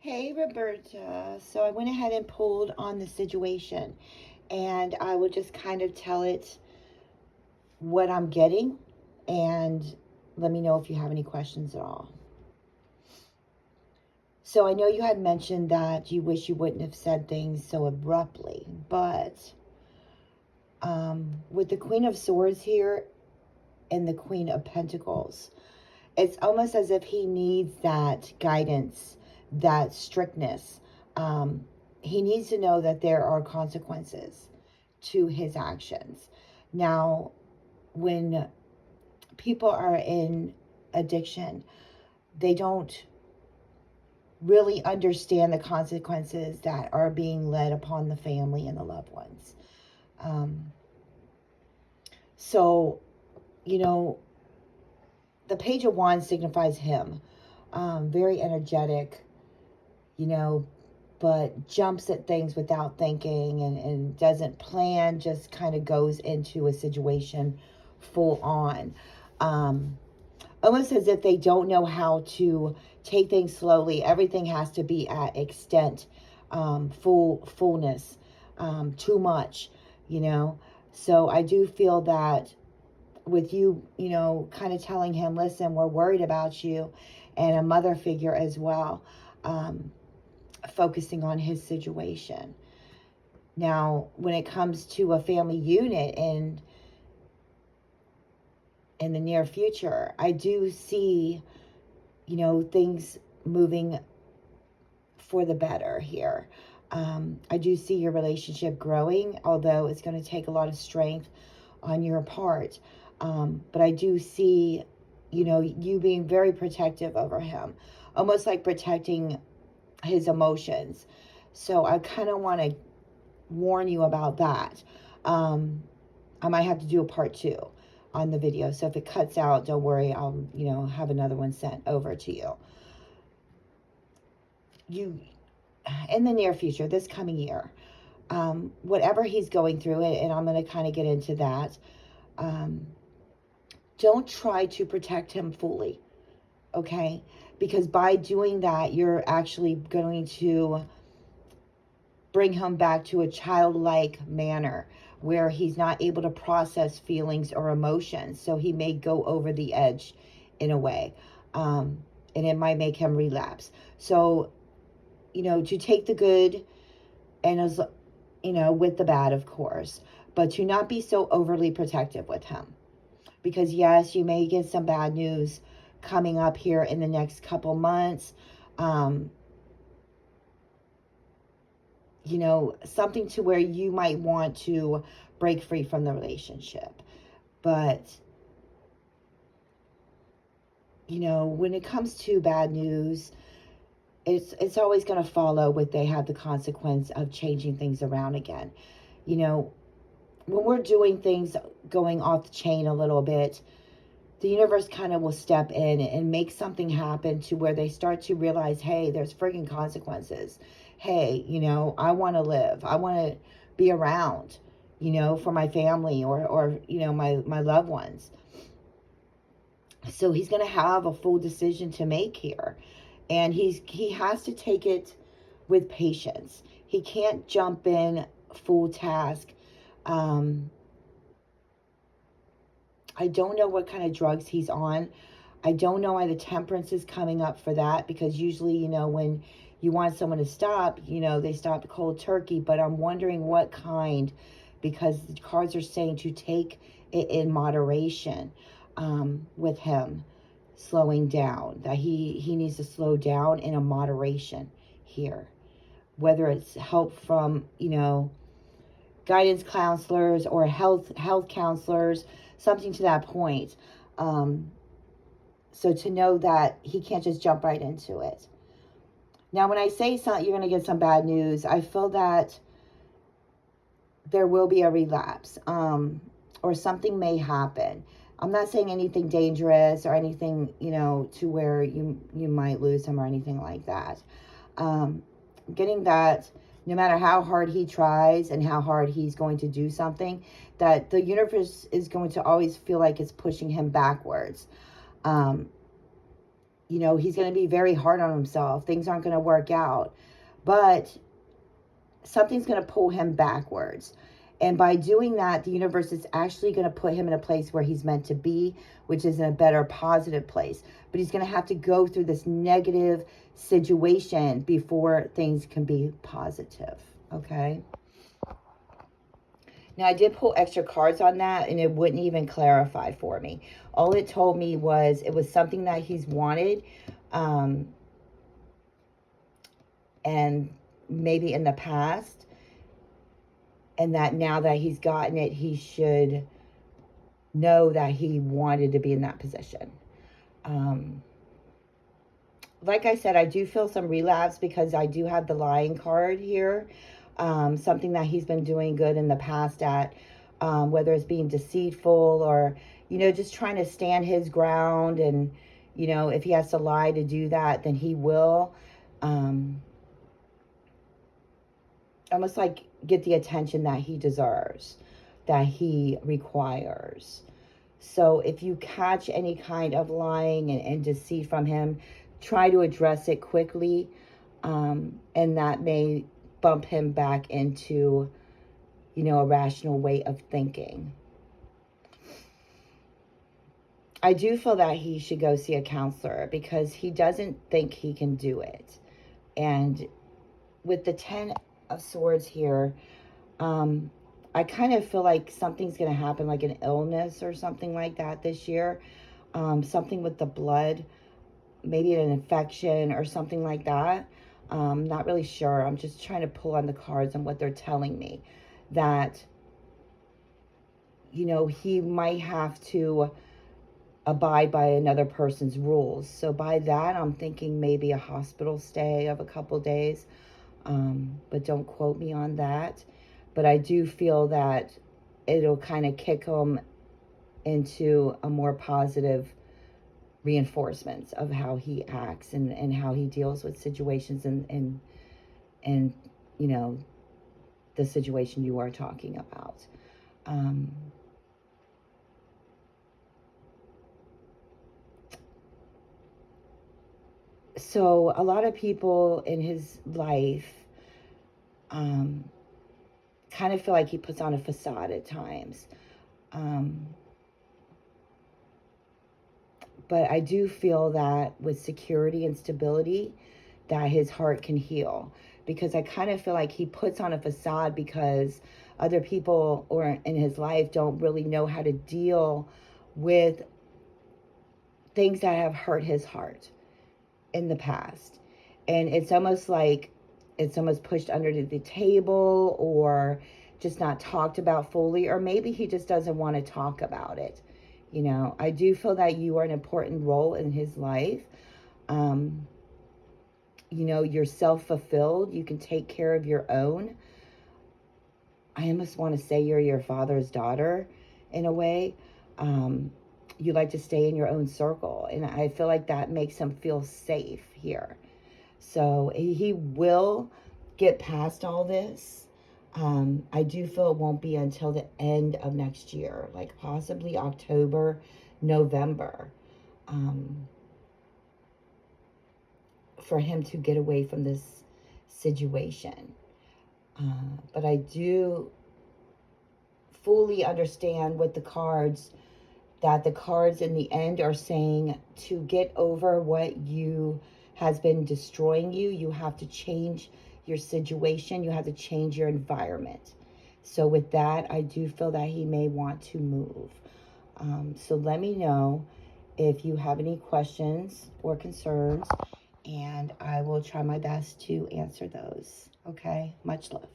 Hey Roberta, so I went ahead and pulled on the situation and I will just kind of tell it what I'm getting and let me know if you have any questions at all. So I know you had mentioned that you wish you wouldn't have said things so abruptly, but with the Queen of Swords here and the Queen of Pentacles, it's almost as if he needs that guidance, that strictness. Um, he needs to know that there are consequences to his actions. Now, when people are in addiction, they don't really understand the consequences that are being led upon the family and the loved ones. Um, so, you know, the Page of Wands signifies him. Very energetic, but jumps at things without thinking and doesn't plan, just kind of goes into a situation full on. Almost as if they don't know how to take things slowly. Everything has to be at extent, fullness, too much, you know. So I do feel that with you, kind of telling him, listen, we're worried about you, and a mother figure as well, focusing on his situation. Now, when it comes to a family unit and in the near future, I do see, things moving for the better here. I do see your relationship growing, although it's going to take a lot of strength on your part. But I do see, you being very protective over him, almost like protecting his emotions. So I kind of want to warn you about that. I might have to do a part 2 on the video. So if it cuts out, don't worry. I'll, have another one sent over to you. In the near future, this coming year, whatever he's going through, and I'm going to kind of get into that, don't try to protect him fully, okay? Because by doing that, you're actually going to bring him back to a childlike manner where he's not able to process feelings or emotions. So he may go over the edge in a way, and it might make him relapse. So, to take the good and, as with the bad, of course, but to not be so overly protective with him. Because yes, you may get some bad news coming up here in the next couple months. Something to where you might want to break free from the relationship. But, when it comes to bad news, it's always going to follow what they have the consequence of changing things around again. When we're doing things going off the chain a little bit, the universe kind of will step in and make something happen to where they start to realize, hey, there's frigging consequences. Hey, I want to live. I want to be around, for my family or my loved ones. So he's going to have a full decision to make here. And he has to take it with patience. He can't jump in full task. I don't know what kind of drugs he's on. I don't know why the temperance is coming up for that, because usually, when you want someone to stop, they stop cold turkey. But I'm wondering what kind, because the cards are saying to take it in moderation, with him slowing down, that he needs to slow down in a moderation here. Whether it's help from, guidance counselors or health counselors, something to that point. So to know that he can't just jump right into it. Now, when I say something, you're going to get some bad news, I feel that there will be a relapse, or something may happen. I'm not saying anything dangerous or anything, to where you might lose him or anything like that. Getting that no matter how hard he tries and how hard he's going to do something, that the universe is going to always feel like it's pushing him backwards. You know, he's going to be very hard on himself. Things aren't going to work out. But something's going to pull him backwards. And by doing that, the universe is actually going to put him in a place where he's meant to be, which is in a better, positive place. But he's going to have to go through this negative situation before things can be positive. Okay? Now, I did pull extra cards on that, and it wouldn't even clarify for me. All it told me was it was something that he's wanted, and maybe in the past, and that now that he's gotten it, he should know that he wanted to be in that position. Like I said, I do feel some relapse because I do have the lying card here. Something that he's been doing good in the past at, whether it's being deceitful or, you know, just trying to stand his ground. And, you know, if he has to lie to do that, then he will. Almost like get the attention that he deserves, that he requires. So if you catch any kind of lying and deceit from him, try to address it quickly, and that may bump him back into, you know, a rational way of thinking. I do feel that he should go see a counselor because he doesn't think he can do it. And with the 10 of Swords here, I kind of feel like something's going to happen, like an illness or something like that this year. Something with the blood, maybe an infection or something like that. Not really sure. I'm just trying to pull on the cards and what they're telling me. That, you know, he might have to abide by another person's rules. So by that, I'm thinking maybe a hospital stay of a couple days. But don't quote me on that. But I do feel that it'll kind of kick him into a more positive reinforcements of how he acts and how he deals with situations and you know, the situation you are talking about. So a lot of people in his life kind of feel like he puts on a facade at times. But I do feel that with security and stability, that his heart can heal. Because I kind of feel like he puts on a facade because other people or in his life don't really know how to deal with things that have hurt his heart in the past. And it's almost like it's almost pushed under the table or just not talked about fully, or maybe he just doesn't want to talk about it. You know, I do feel that you are an important role in his life. You know, you're self-fulfilled. You can take care of your own. I almost want to say you're your father's daughter in a way. You like to stay in your own circle. And I feel like that makes him feel safe here. So he will get past all this. I do feel it won't be until the end of next year, like possibly October, November, for him to get away from this situation. But I do fully understand with the cards that the cards in the end are saying to get over what you has been destroying you, you have to change your situation, you have to change your environment. So with that, I do feel that he may want to move. So let me know if you have any questions or concerns, and I will try my best to answer those. Okay? Much love.